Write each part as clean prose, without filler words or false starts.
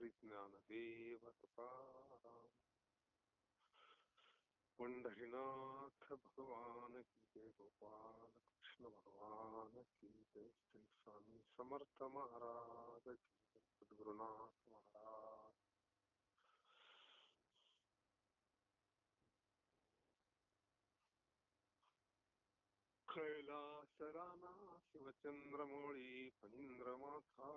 श्री ज्ञानदेव तुकाराम. पंढरीनाथ भगवान की जय. गोपाल कृष्ण भगवान की जय. श्री स्वामी समर्थ महाराज की जय. सद्गुरुनाथ महाराज. कैलास राना शिवचंद्रमौळी फणींद्रमाथा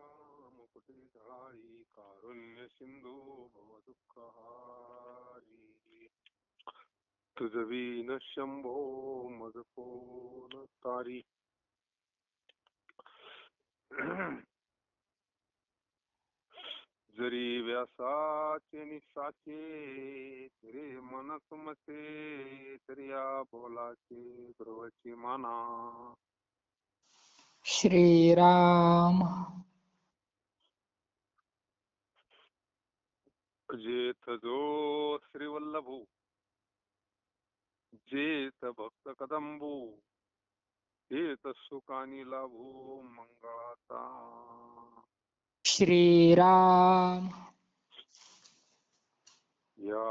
मुकुटी धराळी कारुण्य सिंधू भव दुःखहारी. तुझ विन शंभो मज कोण तारी. जरी व्यासाचे निसाचे तरी मन तुमचे तरी या बोलाचे गुरुवची माना. श्रीराम जेथ जो श्रीवल्लभू जेथ भक्त कदंबू हेत सुखानी लाभू मंगळाचा. श्रीराम या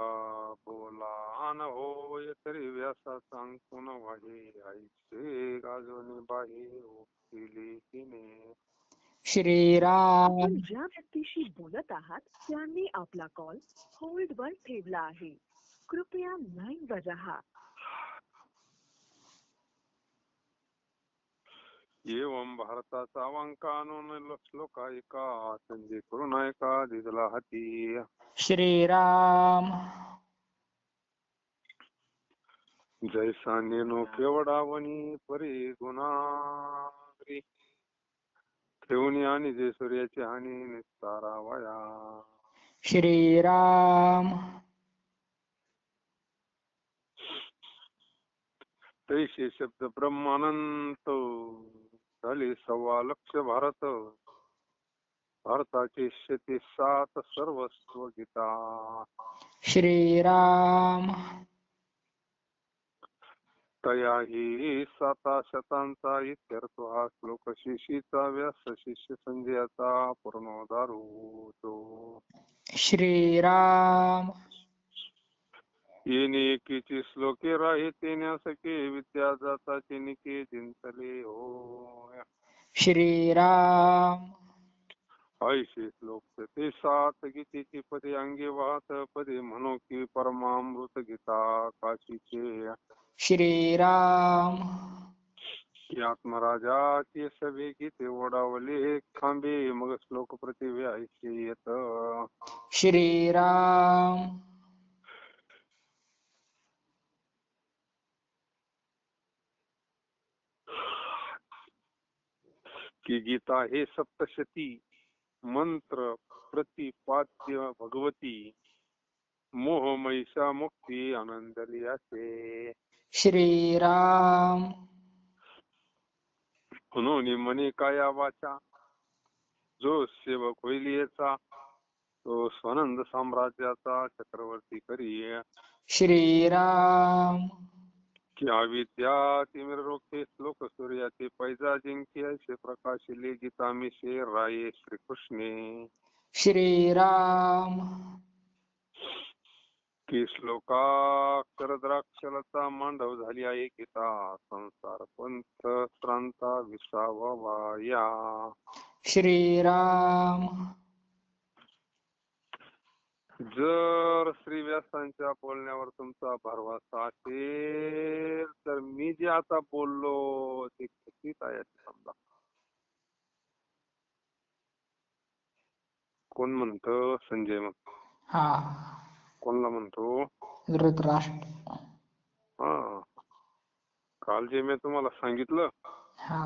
बोलान होय तरी व्यासा सांगून वाहे आईचे गाजवणे बाहे ओळखिले तिने. श्रीराम आपण ज्या व्यक्तीशी बोलत आहात त्यांनी आपला कॉल होल्ड वर ठेवला आहे. कृपया लाइन वर रहा. एवं भारताचा वांकानून श्लोक ऐका संजय करून ऐका दिसला हाती. श्रीराम जैसा नेनो केवडावणी परी गुणाग्री ठेवणी आणि जय सूर्याची हानी निस्तारावया. श्रीराम तैसे शब्द ब्रह्मानंत झाले 1.25 लक्ष भारत. भारताचे 107 सर्वस्व गीता. श्रीराम तयाही 7 शतांचा इत्यर्थ हा श्लोक शिशीचा व्यास शिष्य संजयाचा पूर्णोद्धार होतो. श्रीराम येणे एकीची श्लोके राहे तेण्या सखे विद्या जाताचे निके जिंतले हो. श्रीराम ऐसे श्लोक ते 7 गीतेची पदे अंगी वाहत पदे म्हणो की परमामृत गीता काशीचे. श्रीराम की आत्मराजाचे सभे गीते ओढावले खांबे मग श्लोक प्रतिवे ऐसे येत. श्रीराम की गीता हे सप्तशती मंत्र प्रतिपाद्य भगवती मोह महिषा मुक्ती आनंदली असे. श्रीराम म्हणून मनी काया वाचा जो सेवक होईल याचा तो स्वानंद साम्राज्याचा चक्रवर्ती करी. श्रीराम की अविद्या तिमिर रोखे श्लोक सूर्याचे पैजा जिंकी ऐसे प्रकाशिले गीता मिशे राये श्रीकृष्णे. श्रीराम की श्लोकाक्षर द्राक्षलता मांडव झाली आहे गीता संसार पंथ श्रांता विसावा. श्रीराम जर श्री व्यासांच्या बोलण्यावर तुमचा भरवसा असेल तर मी जे आता बोललो ते खचित आहे समजा. कोण म्हणतं संजय मग हा कोणला म्हणतो धृतराष्ट्र. हा काल जे मी तुम्हाला सांगितलं हा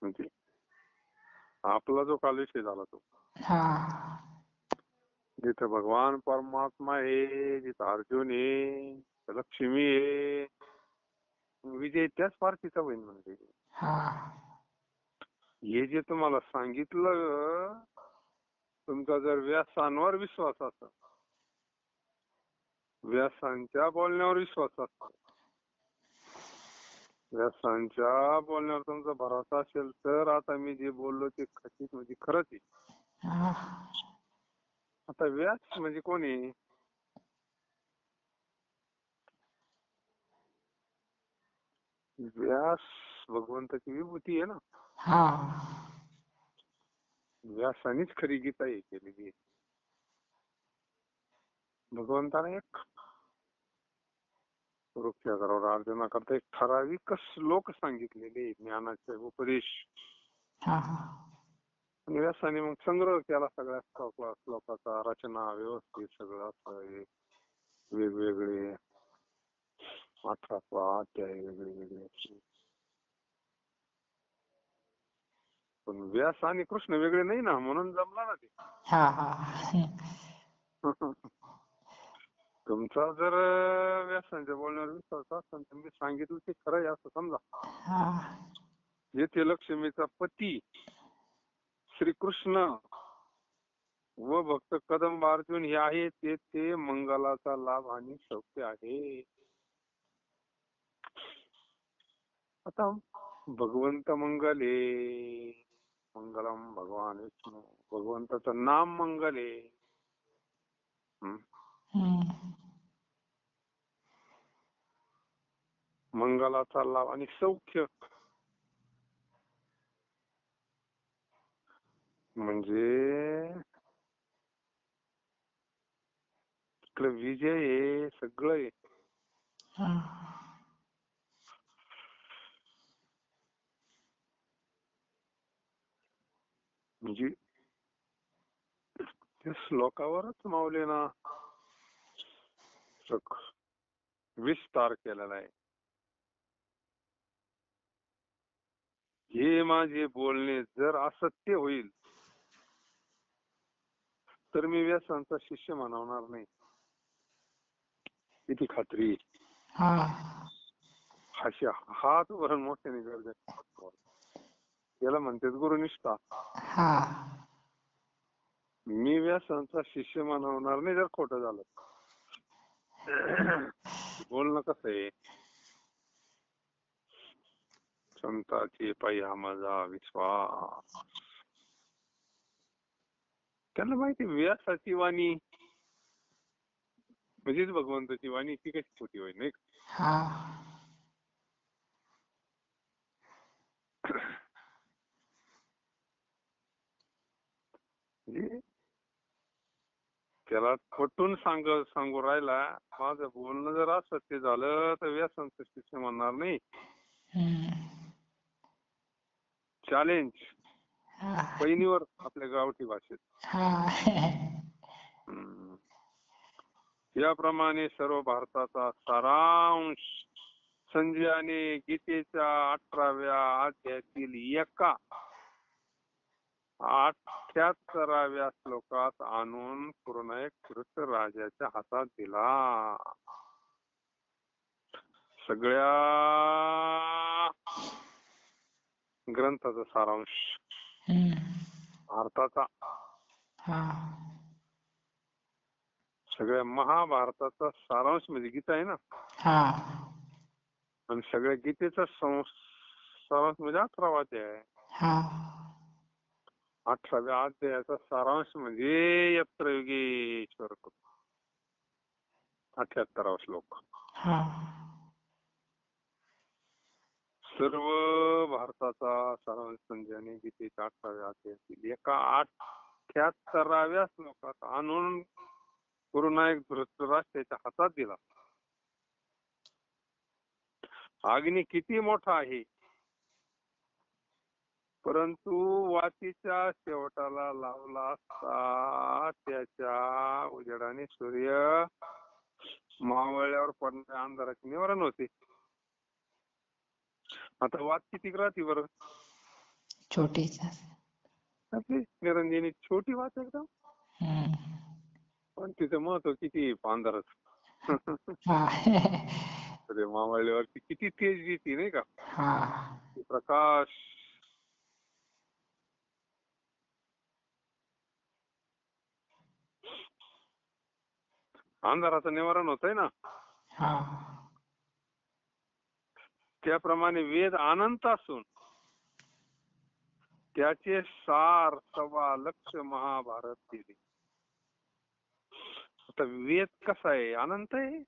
म्हणजे आपला जो काल विषय झाला तो हा जिथं भगवान परमात्मा आहे जिथं अर्जुन आहे लक्ष्मी आहे विजय त्याच पार्टीचा होईल म्हणजे. हा हे जे तुम्हाला सांगितलं तुमचा जर व्यासांवर विश्वास असेल व्यासांच्या बोलण्यावर विश्वास असेल व्यासांच्या बोलण्यावर तुमचा भरोसा असेल तर आता मी जे बोललो ते खचित म्हणजे खरंच आहे. हा आता व्यास म्हणजे कोणी? व्यास भगवंताची विभूती आहे ना. हा व्यासानीच खरी गीता हे केलेली आहे. भगवंताने एक वृक्षाकारावर अर्जना करता एक ठराविक श्लोक सांगितलेले ज्ञानाचे उपदेश. हा आणि व्यासाने मग संग्रह केला सगळ्या श्लोकाचा, रचना व्यवस्थित सगळं असं हे वेगवेगळे 18 अध्याय वेगळे वेगळे. पण व्यास आणि कृष्ण वेगळे नाही ना, म्हणून जमला ना ते. हा हा तुमचा जर व्यासांच्या बोलण्यावर विश्वास असेल तर मी सांगितलं ते खरं आहे असं समजा. हा येथे लक्ष्मीचा पती श्रीकृष्ण व भक्त कदंब अर्जुन हे आहे ते मंगलाचा लाभ आणि सौख्य आहे. आता भगवंत मंगले, मंगलम भगवान विष्णू, भगवंताचं नाम मंगल आहे. मंगलाचा लाभ आणि सौख्य म्हणजे इकडे विजय आहे, सगळं आहे. म्हणजे त्या श्लोकावरच माऊलीना विस्तार केलेला आहे. हे माझे बोलणे जर असत्य होईल तर मी व्यासांचा शिष्य म्हणवणार नाही. किती खात्री. हात भरून मोठ्याने गरजेचं. याला म्हणतात गुरुनिष्ठा. मी व्यासांचा शिष्य म्हणवणार नाही जर खोटं झालं. बोलणं कसं आहे, संताची पाया माझा विश्वास. त्यांना माहिती व्यासाची वाणी म्हणजेच भगवंताची वाणी, ती कशी खोटी होईल नाही. त्याला पटून सांगू राहिला, माझं बोलणं जर असत्य झालं तर व्यासांचं शिष्य म्हणणार नाही. चॅलेंज पैनीवर आपल्या गावठी भाषेत. याप्रमाणे सर्व भारताचा सारांश संजयाने गीतेच्या 18व्या अध्यायातील एका 78व्या श्लोकात आणून पूर्णायक राजाच्या हातात दिला. सगळ्या ग्रंथाचा सारांश, भारताचा, सगळ्या महाभारताचा सारांश म्हणजे गीता आहे ना. आणि सगळ्या गीतेचा सारांश म्हणजे 18वा अध्याय. 18व्या अध्यायाचा सारांश म्हणजे यत्र योगेश्वर 78वा श्लोक. सर्व भारताचा सारांश संजयाने गीतेच्या 18व्या अध्यायातील एका 78व्या श्लोकात आणून गुरुनायक धृतराष्ट्राच्या हातात दिला. अग्नी किती मोठा आहे, परंतु वातीच्या शेवटाला लावला असता त्याच्या उजेडाने सूर्य मावळल्यावर पडणाऱ्या अंधाराचे निवारण होते. आता वात किती राहते बरं? छोटी आपली निरंजनी छोटी वात एकदम, पण तिचं महत्व किती अंधारच. मावळल्यावरती किती तेज देते नाही का, प्रकाश. अंधाराचं निवारण होत आहे ना. त्याप्रमाणे वेद अनंत असून त्याचे सार 1.25 लक्ष महाभारत दिले. आता वेद कसा आहे? अनंत आहे.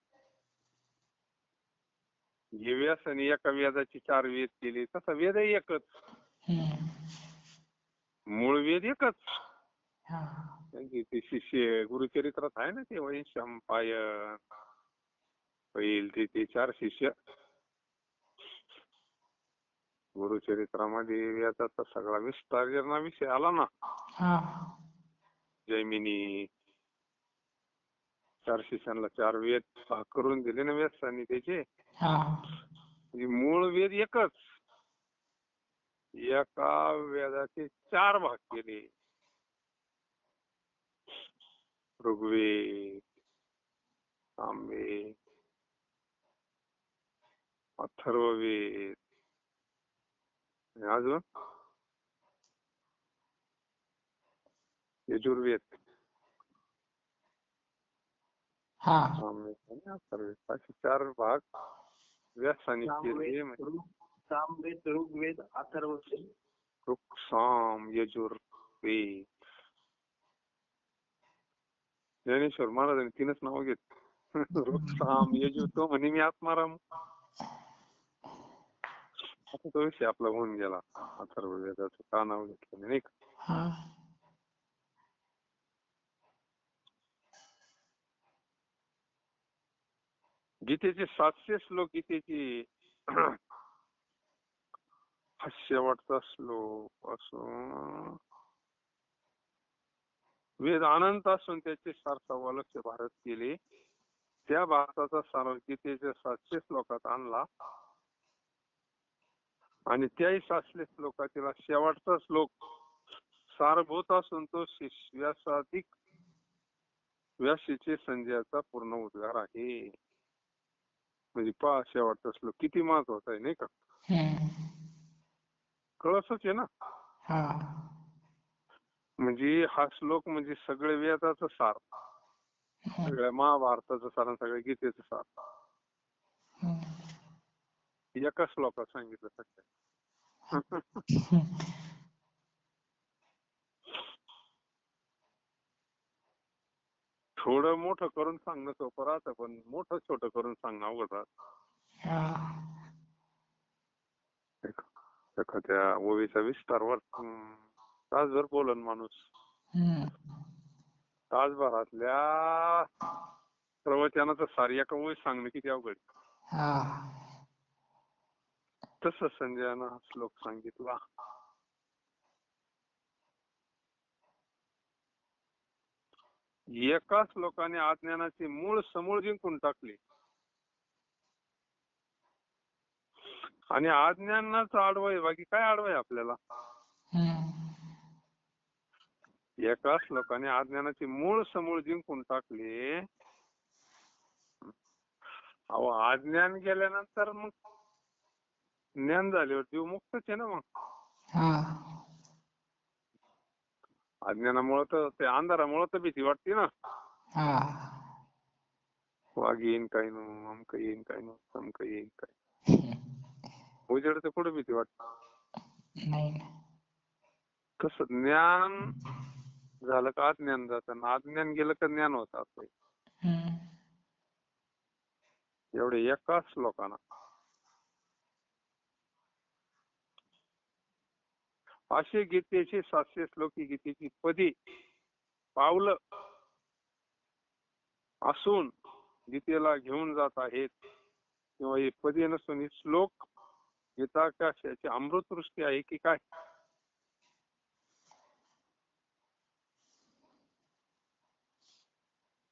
हे व्यासाने एका वेदाचे 4 वेद केले, तसा वेद एकच, मूळ वेद एकच. त्यांचे ते शिष्य गुरुचरित्रात आहे ना, ते वैशंपायन होईल ते 4 शिष्य गुरुचरित्रामध्ये वेदाचा सगळा विस्तार विषय आला ना. जैमिनी 4 शिष्यांना 4 वेद भाग करून दिले ना व्यासाने त्याचे. मूळ वेद एकच, एका वेदाचे 4 भाग केले. ऋग्वेद, सामवेद, अथर्ववेद, अजून यजुर्वेद, सामवेद आणि अथर्ववेद असे 4 भाग व्यासाने केले. सामवेद, ऋग्वेद, अथर्ववेद, ऋक्, साम, यजुर, वेद. ज्ञानेश्वर महाराजांनी 3च नाव घेतली. ऋक्, साम, यजुर. तो म्हणे मी आत्माराम. आता तो विषय आपला होऊन गेला. अथर्ववेदाचं का नाव घेतलं नाही का? गीतेचे 700 श्लोक, गीतेची हा शेवटचा श्लोक असून वेद अनंत असून त्याचे सार 1.25 लक्ष भारत केले. त्या भारताचा सार गीतेच्या 700 श्लोकात आणला आणि त्याही 700 श्लोकातील शेवटचा श्लोक सारभूत असून तो व्यासाधिक व्यासीचे संजयाचा पूर्ण उद्गार आहे. म्हणजे पहा शेवटचा श्लोक किती महत्वाचा आहे नाही का? कळसच आहे ना. म्हणजे हा श्लोक म्हणजे सगळे वेदाचं सार, सगळ्या महाभारताचं सार आणि सगळ्या गीतेचं सार एका श्लोकात सांगितलं सगळं. थोडं मोठं करून सांगणं सोपं राहतं, पण मोठं छोटं करून सांगणं अवघड राहतं. एखाद्या ओवीचा विस्तारवर तासभर बोलन माणूस. तासभरातल्या प्रवचनाचं सार एका ओळीत सांगणं किती अवघड. तसं संजयानं हा श्लोक सांगितला. एका श्लोकाने अज्ञानाचे मूळ समूळ जिंकून टाकले आणि अज्ञानाचं आडवय, बाकी काय आडवय आपल्याला? एका श्लोकाने अज्ञानाचे मूळ समूळ जिंकून टाकले. अहो अज्ञान गेल्यानंतर मग ज्ञान झाल्यावर जीव मुक्तच आहे ना. मग अज्ञानामुळे तर ते अंधारामुळे तर भीती वाटते ना. वाघ येईन काय नो, अमक येईन काय नो, तमक येईन काय. उजेड तर कुठे भीती वाटत. तसं ज्ञान झालं का अज्ञान जातं, अज्ञान गेलं का ज्ञान होत असं. एवढे एका श्लोकाना असे गीतेचे 700 श्लोकी गीतेची पदी पावलं असून गीतेला घेऊन जात आहेत, किंवा हे पदी नसून हे श्लोक गीताकाशाची अमृतवृष्टी आहे की काय?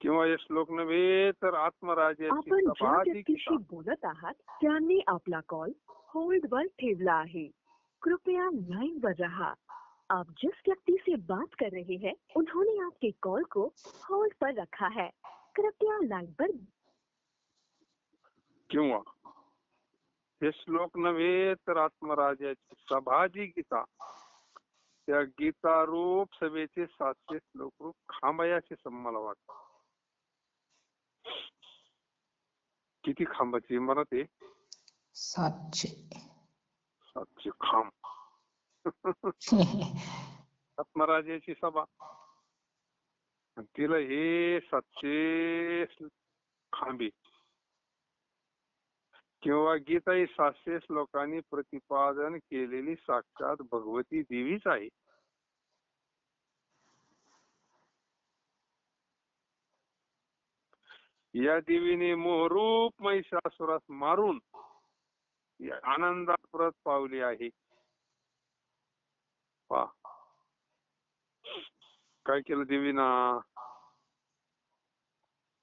किंवा हे श्लोक नव्हे तर आत्मराज्याची आपण ज्या व्यक्तीशी बोलत आहात त्यांनी आपला कॉल होल्ड वर ठेवला आहे. कृपया लाइन पर रहा. आप जिस व्यक्ति से बात कर रहे हैं उन्होंने आपके कॉल को होल्ड पर रखा है. कृपया लाइन पर. किंवा हे श्लोक नव्हे तर आत्मराज्याची सभा जी गीता, त्या गीता रूप सभेचे 700 श्लोक रूप खांबायाचे मला वाटतं. किती खांबाची इमारत आहे? 700 खांब. आत्मराज्याची सभा, आणि तिला हे 700 खांबे किंवा गीता ही 700 श्लोकांनी प्रतिपादन केलेली साक्षात भगवती देवीच आहे. या देवीने मोहरूप महिषासुरास मारून आनंदात परत पावली आहे. पहा काय केलं देवीना,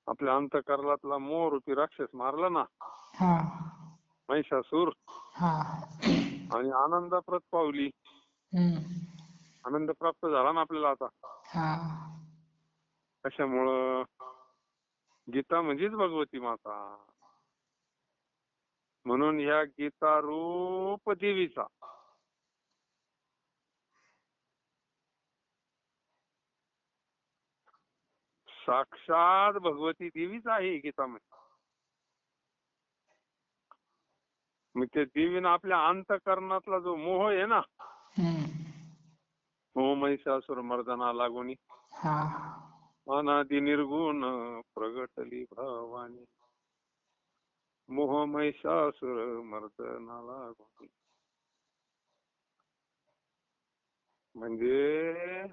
आपल्या अंतःकरणातला मोहरूपी राक्षस मारला ना, हा महिषासूर, हा आणि आनंदा परत पावली. आनंद प्राप्त झाला ना आपल्याला आता. हा कशामुळं? गीता म्हणजेच भगवती माता. म्हणून ह्या गीता रूप देवीचा साक्षात भगवती देवीच आहे गीतामध्ये. मग त्या देवीनं आपल्या अंतःकरणातला जो मोह आहे ना, मोह महिषासुर मर्दना लागून हा अनादि निर्गुण प्रगटली भवानी, मोह महिषासुर मर्दना लागून. म्हणजे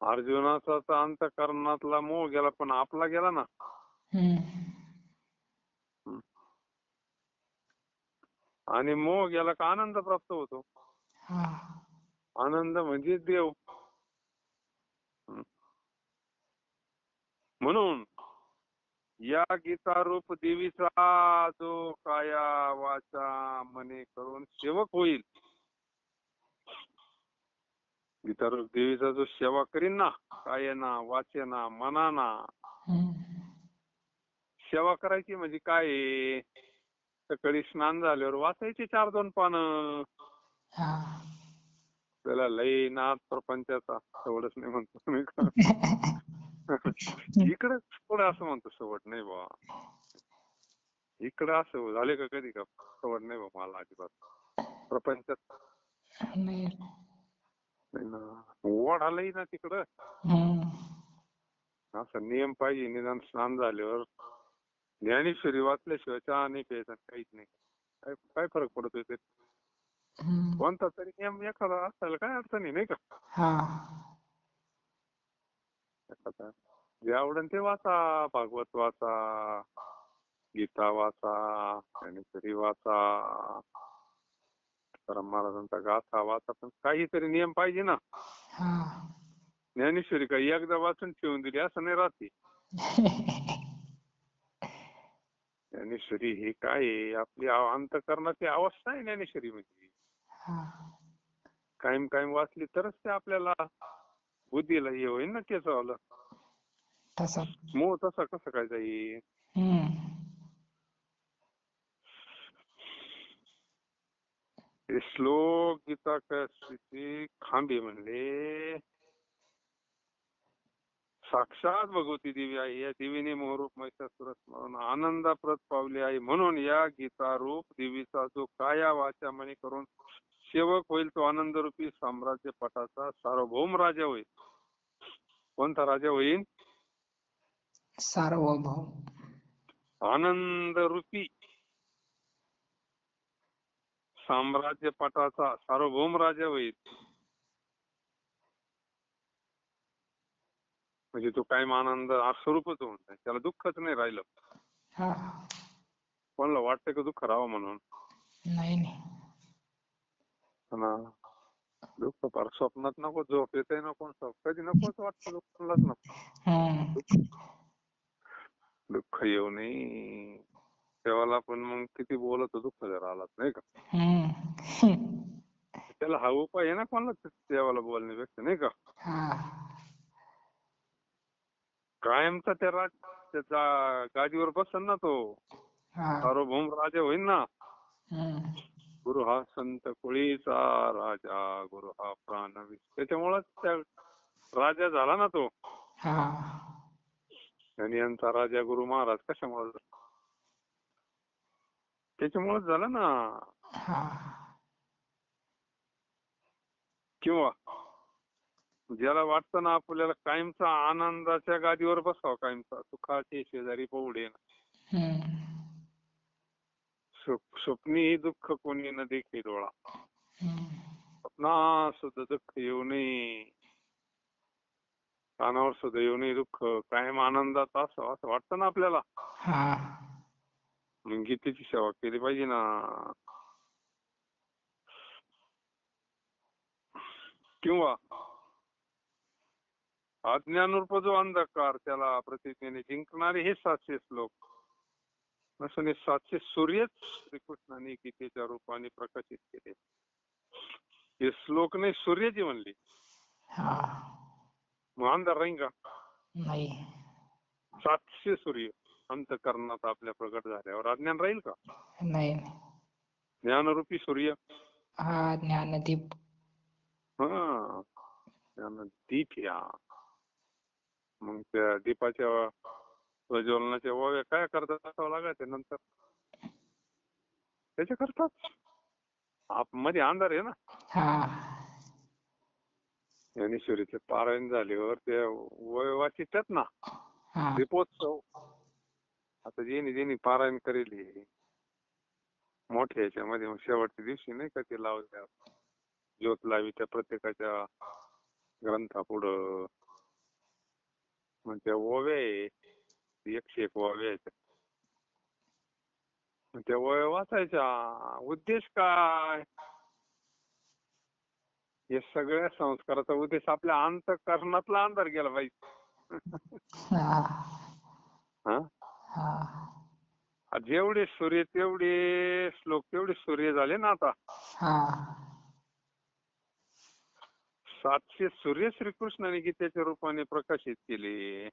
अर्जुनाचा तर अंतःकरणातला मोह गेला, पण आपला गेला ना. आणि मोह गेला का आनंद प्राप्त होतो. आनंद म्हणजे देव. म्हणून या गीता रूप देवीचा जो काया वाचा मने करून सेवक होईल, गीता रूप देवीचा जो सेवा करीन ना, कायना वाचेना मनाना. सेवा करायची म्हणजे काय? सकाळी स्नान झाल्यावर वाचायची 4-2 पानं. त्याला लई नाद प्रपंचाचा सवडच नाही म्हणतो मी. इकडे थोडं असं म्हणतो सवड नाही बा, इकडं असं झाले का कधी का सवड नाही बा मला अजिबात प्रपंचात नाही ना. ओढ आलंय ना तिकडं. असं नियम पाहिजे. निदान स्नान झाल्यावर ज्ञानेश्वरी वाचल्याशिवाय चहा नाही प्यायचा, काहीच नाही. काय फरक पडतोय ते? कोणता तरी नियम एखादा असायला काय अडचण नाही का? जे आवडेल ते वाचा. भागवत वाचा, गीता वाचा, ज्ञानेश्वरी वाचा, तुकाराम महाराजांचा गाथा वाचा, पण काहीतरी नियम पाहिजे ना. ज्ञानेश्वरी काही एकदा वाचून ठेवून दिली असं नाही राहते. ज्ञानेश्वरी ही काय आहे? आपली अंतःकरणाची अवस्था आहे ज्ञानेश्वरी म्हणजे. कायम कायम वाचली तरच ते आपल्याला बुद्धीला हे होईल ना त्याचं आलं. मोह तसा कसं काय जाईल? श्लोक गीता कशी खांबे म्हणले साक्षात भगवती देवी आहे. या देवीने मोहरूप महिषासुरास मारून आनंदाप्रत पावली आहे. म्हणून या गीता रूप देवीचा जो काया वाचा मने करून सेवक होईल तो आनंदरूपी साम्राज्य पटाचा सार्वभौम राजा होईल. कोणता राजा होईल? सार्वभौम. आनंदरूपी साम्राज्य पटाचा सार्वभौम राजा होईल. म्हणजे तो कायम आनंद स्वरूपच होऊन जाईल, त्याला दुःखच नाही राहिलं. कोणाला वाटतं का दुःख राहावं म्हणून? नाही. दुःख फार स्वप्नात नको, झोप येते नको, कधी नकोच वाटतं दुःखालाच नको. दुःख येऊ नये देवाला, पण मग किती बोलत दुःख जर आलाच नाही का? त्याला हा उपाय आहे ना कोणाला देवाला बोलण्यापेक्षा, नाही का? कायमचा त्याचा गादीवर बसन ना तो, सार्वभौम राजा होईल ना. गुरु हा संत कुळीचा राजा, गुरु हा प्राणवी. त्याच्यामुळेच त्या राजा झाला ना तो. आणि यांचा राजा गुरु महाराज कशामुळे? त्याच्यामुळेच झाला ना. किंवा ज्याला वाटतं ना आपल्याला कायमचा आनंदाच्या गादीवर बसावं, कायमचा सुखाचे शेजारी पवडे ना, हम्म. स्वप्नी दुःख कोणी न देखे डोळा, हम्म. स्वप्ना सुद्धा दुःख येऊ नये, कानावर सुद्धा येऊ नये दुःख, कायम आनंदात असावं असं वाटतं ना आपल्याला. हा. मग गीतेची सेवा केली पाहिजे ना. किंवा अज्ञानरूप जो अंधकार त्याला प्रतिज्ञेने जिंकणारे हे 700 श्लोक नसून हे 700 सूर्यच श्रीकृष्णाने गीतेच्या रूपाने प्रकाशित केले. हे श्लोक नाही, सूर्याची म्हणली. हा. मग अंधार राहील का? नाही. 700 सूर्य अंतःकरणात आपल्या प्रकट झाल्यावर अज्ञान राहील का? नाही. ज्ञानरूपी सूर्य. हा ज्ञानदीप. हा ज्ञानदीप या. मग त्या दीपाच्या प्रज्वलनाच्या ओव्या काय करतात असावं लागायचं नंतर त्याच्या करतात मध्ये अंधार आहे ना. हा. ज्ञानेश्वरीचे पारायण झाल्यावर ते ओव्या वाचितात ना, हा. दीपोत्सव. आता जेणे पारायण करेल मोठ्या याच्यामध्ये मग शेवटच्या दिवशी नाही का ते लावल्या ज्योत लावी त्या प्रत्येकाच्या ग्रंथापुढं. मग त्या ओव्या 101 ओव्या आहेत. त्या ओव्या वाचायच्या. उद्देश काय? या सगळ्या संस्काराचा उद्देश आपल्या अंतःकरणातला अंधार गेला पाहिजे. हा. हा. हा. जेवढे सूर्य तेवढे श्लोक तेवढे सूर्य झाले ना आता. हा. 700 सूर्य श्रीकृष्णाने गीतेच्या रूपाने प्रकाशित केले.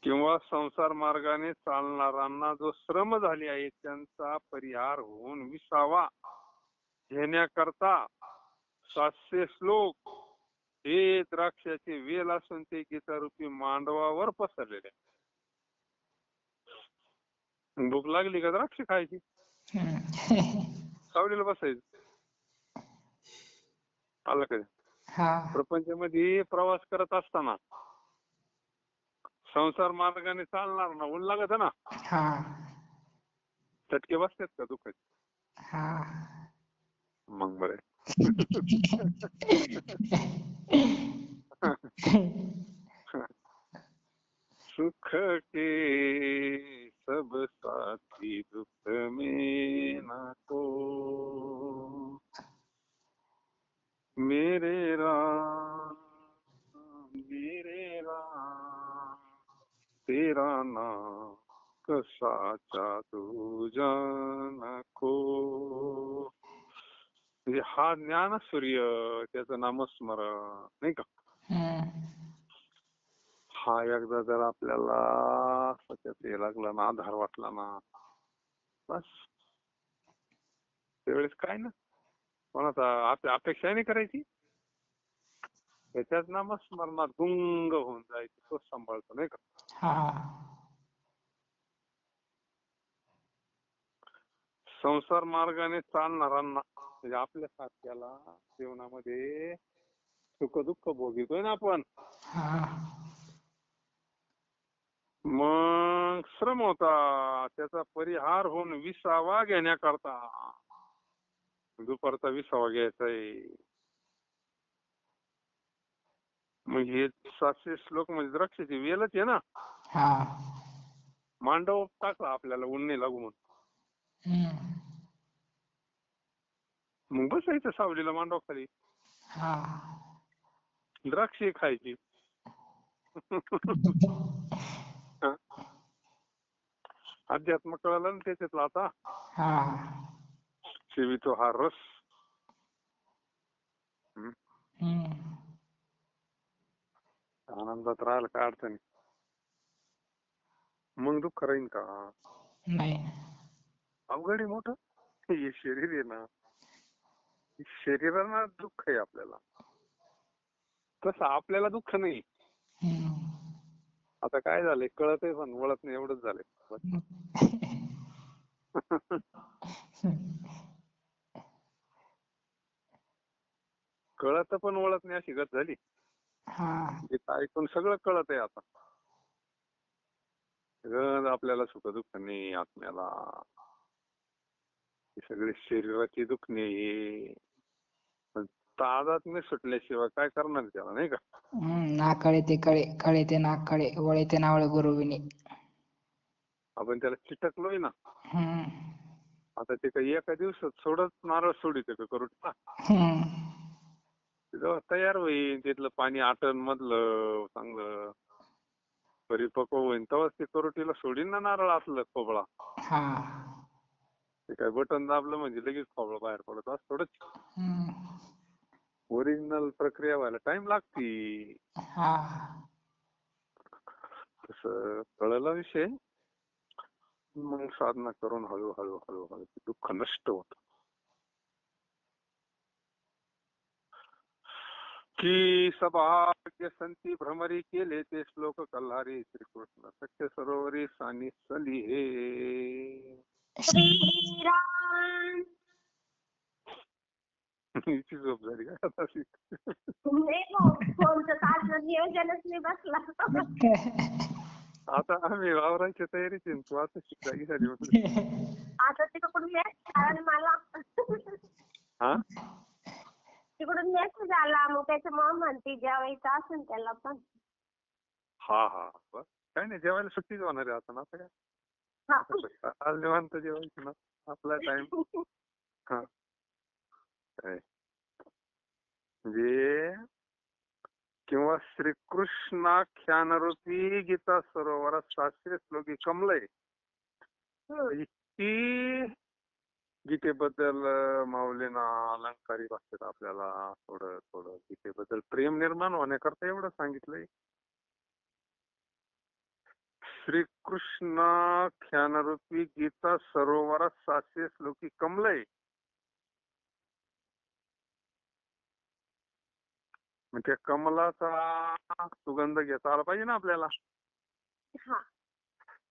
किंवा संसार मार्गाने चालणाऱ्यांना जो श्रम झाले आहे त्यांचा परिहार होऊन विसावा घेण्याकरता 700 श्लोक हे द्राक्षाचे वेल असून ते गीतारूपी मांडवावर पसरलेले. भूक लागली का द्राक्ष खायची, सावलीला बसायचं. आलं का? प्रपंचामध्ये प्रवास करत असताना संसार मार्गाने चालणार ना, ऊन लागत ना, चटके बसतात का दुखाचे? मग बरे. सुख के सब साथी दुख में ना को, मेरे राम तेरा नाम कसाचा तुझा नको. म्हणजे हा ज्ञान सूर्य, त्याचं नामस्मरण नाही का. हा एकदा जर आपल्याला सत्यात लागला ना, आधार वाटला ना, बस त्यावेळेस काय ना कोणाचा अपेक्षा नाही करायची. त्याच्याच नामस्मरणात गुंग होऊन जायचं, तोच सांभाळतो नाही का. संसार मार्गाने चालणाऱ्यांना म्हणजे आपल्या साथ्याला जीवनामध्ये सुख दुःख भोगितोय ना आपण, मग श्रम होता त्याचा परिहार होऊन विसावा घेण्याकरता. दुपारचा विसावा घ्यायचा आहे. मग हे 700 श्लोक म्हणजे द्राक्षाची वेलच आहे ना. मांडव टाकला आपल्याला ऊन नाही लागू म्हणून. मग बसायचं सावलीला मांडव खाली, द्राक्षे खायची. अध्यात्म कळालं ना त्याच्यातला आता. सेवितो हा रस. आनंदात राहायला काय अडचण. मग दुःख राहील का? नाही. अवघड आहे मोठं. हे शरीर आहे ना, शरीराला दुःख आहे आपल्याला, तसं आपल्याला दुःख नाही. आता काय झालंय कळत आहे पण वळत नाही, एवढंच झालंय. कळत पण ओळख नाही अशी गत झाली. हा गीता ऐकून सगळं कळत आहे आता. सगळं आपल्याला सुख दुःख नाही आत्म्याला. ही सगळी शरीराची दुखणे हे तादात्म्य सुटल्याशिवाय काय करणार त्याला, नाही का? ना कळे ते कळे, कळे ते ना कळे, वळे ते नावळे गुरुविनी. आपण त्याला चिटकलोय ना. हम्म आता ते काही एका दिवसात सोडत नारळ सोडित का करू ना. हम्म जेव्हा तयार होईल तिथलं पाणी आटण मधलं चांगलं परिपक्व होईल तेव्हाच ते करोटीला सोडीन ना नारळ आतलं खोबळा. हा ते काय बटन दाबलं म्हणजे लगेच खोबळा बाहेर पडत असं थोडंच. हम्म ओरिजिनल प्रक्रिया व्हायला टाइम लागती. हा तसं कळला विषय मग साधना करून हळूहळू हळूहळू दुःख नष्ट होत. की सभाग्य संती भ्रमरी केले ते श्लोक कल्हारी श्रीकृष्ण सख्य सरोवरी सानी सली हे. श्रीराम. हिची झोप झाली का आता? फोनचं तासं नियोजनच नाही बसला. आता आम्ही वावरायच्या तयारीत आहे, तू आता जागी झाली म्हणून. आता तिकडून मेसेज मला हा तिकडून मेसेज आला मग त्याच्यामुळे म्हणते जेवायचं असेल त्याला पण. हा हा बस काय नाही, जेवायला सुट्टीच होणार आहे आता ना. आता काय आज निवांत जेवायचं ना आपला टाइम. हा म्हणजे किंवा श्रीकृष्णाख्यानरूपी गीता सरोवरात 700 श्लोकी कमलय. ती गीतेबद्दल माऊलींना अलंकारी भाषेत आपल्याला थोडं थोडं गीतेबद्दल प्रेम निर्माण होण्याकरता एवढं सांगितलंय. श्रीकृष्णाख्यानरूपी गीता सरोवरात 700 श्लोकी कमलय. त्या कमलाचा सुगंध घेता आला पाहिजे ना आपल्याला.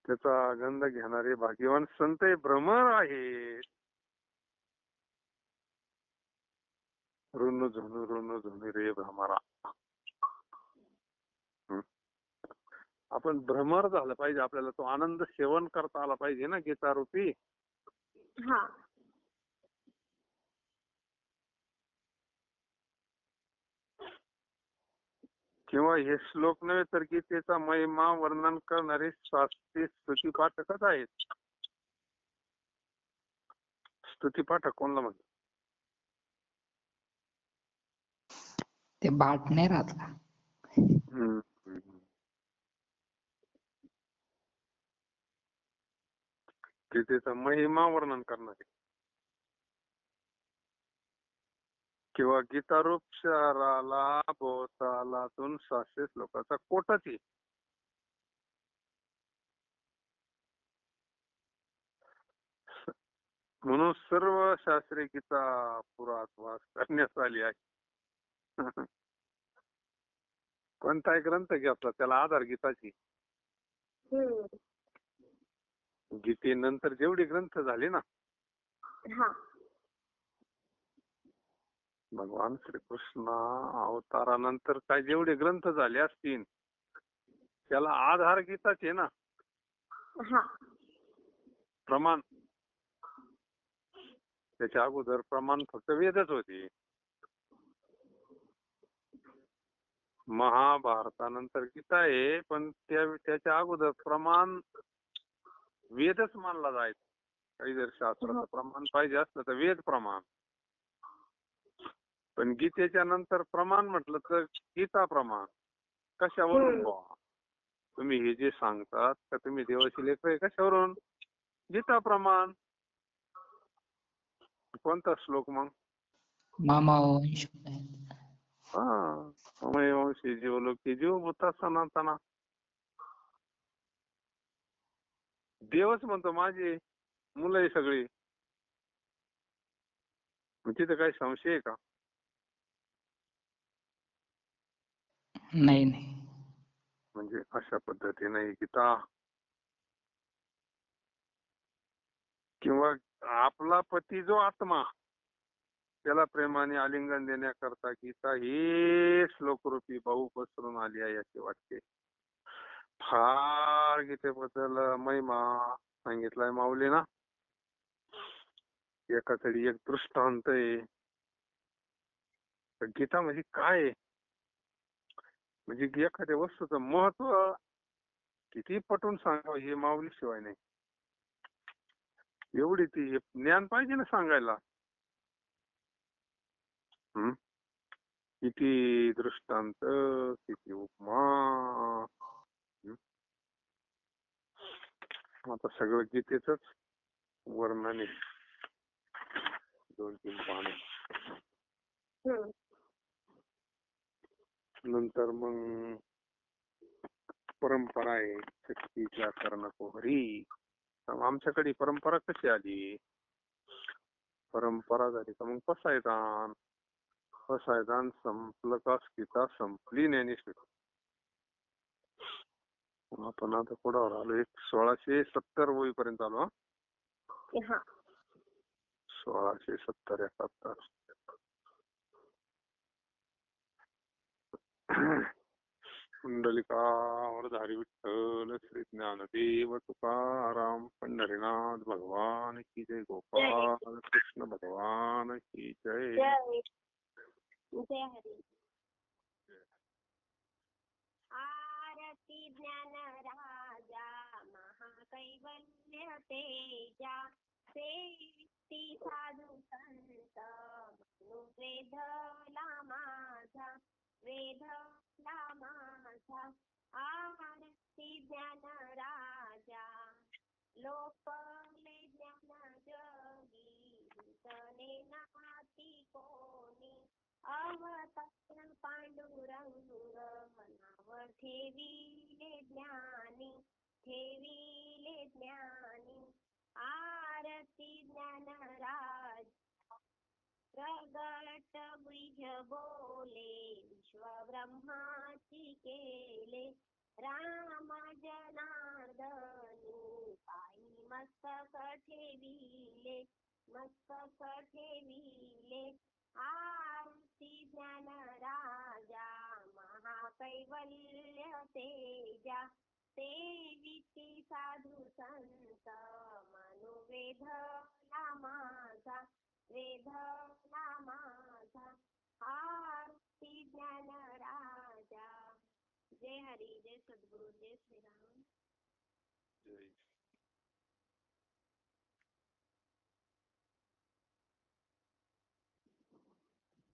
त्याचा गंध घेणारे भाग्यवान संत भ्रमर आहेत. ऋण झुनू रे भ्रमरा. आपण भ्रमर झालं पाहिजे, आपल्याला तो आनंद सेवन करता आला पाहिजे ना गीतारूपी. किंवा हे श्लोक नव्हे तर गीतेचा महिमा वर्णन करणारे शास्त्रीय स्तुतिपाठकच आहेत. स्तुतिपाठक कोणला म्हणतात? ते भाट नाही राहत का? गीतेचा महिमा वर्णन करणारे किंवा गीतारूप शहराला भोवतालातून 700 श्लोकाचा कोटच आहे. म्हणून सर्व शास्त्रीय गीता पुरात वास करण्यात आली आहे. कोणताही ग्रंथ घेतला त्याला आधार गीताची. गीतेनंतर जेवढे ग्रंथ झाले ना भगवान श्रीकृष्ण अवतारानंतर काय जेवढे ग्रंथ झाले असतील त्याला आधार गीताच आहे ना. प्रमाण त्याच्या अगोदर प्रमाण फक्त वेदच होते. महाभारतानंतर गीता आहे पण त्याच्या अगोदर प्रमाण वेदच मानला जायचा. काही जर शास्त्राचं प्रमाण पाहिजे असलं तर वेद प्रमाण. पण गीतेच्या नंतर प्रमाण म्हटलं तर गीता प्रमाण. कशावरून बुवा तुम्ही हे जे सांगतात का तुम्ही देवाची लेकरं आहे कशावरून? गीता प्रमाण. कोणता श्लोक मग? मामावंश. वंशी जीवलोकी जीव भूता सनातना. देवच म्हणतो माझी मुलं आहे सगळी. तिथं काही संशय आहे का? नाही नाही. म्हणजे अशा पद्धतीने गीता किंवा आपला पती जो आत्मा त्याला प्रेमाने आलिंगन देण्याकरता गीता ही श्लोकरूपी भाऊ पसरून आली आहे असे वाटते. फार गीतेबद्दल महिमा सांगितलाय माऊली ना. एका तरी एक दृष्टांत आहे. गीता म्हणजे काय आहे? म्हणजे एखाद्या वस्तूचं महत्व किती पटवून सांगावं हे माऊली शिवाय नाही. एवढी ती ज्ञान पाहिजे ना सांगायला. किती दृष्टांत, किती उपमा. आता सगळं गीतेचंच वर्णन आहे. 2-3 पाने. नंतर मग परंपरा आहे. शक्तीच्या करणको हरी. आमच्याकडे परंपरा कशी आली? परंपरा झाली का मग पसायदान. पसायदान संपलं का गीता संपली ज्ञानेश्वरी. आपण आता कोणावर आलो? 1670 होईपर्यंत आलो. 1670-71. कुंडलिकावरधारी विठ्ठल श्री ज्ञानदेव तुकाराम पंढरीनाथ भगवान की जय. गोपाल कृष्ण भगवान की जय. जय हरी. आरती ज्ञान राजा महाकैवल्य तेजा सेविती साधू संत मनु वेधला माझा वेधला माझा. आरती ज्ञान राजा लोकले ज्ञान जगी तने नाती कोणी. अवतार पांडुरंग नाव ठेविले ज्ञानी ठेविले ज्ञानी. आरती ज्ञान राज प्रगट बीज बोले विश्व ब्रह्माची केले. राम जनार्दनी पायी मस्तक ठेविले मस्तक ठेविले. आरती ज्ञान राजा महाकैवल्य तेजा सेविती साधू संत मनु वेधला माझा वेधला माझा. आरती ज्ञान राजा. जय हरी. जय सद्गुरु. जय श्रीराम. जय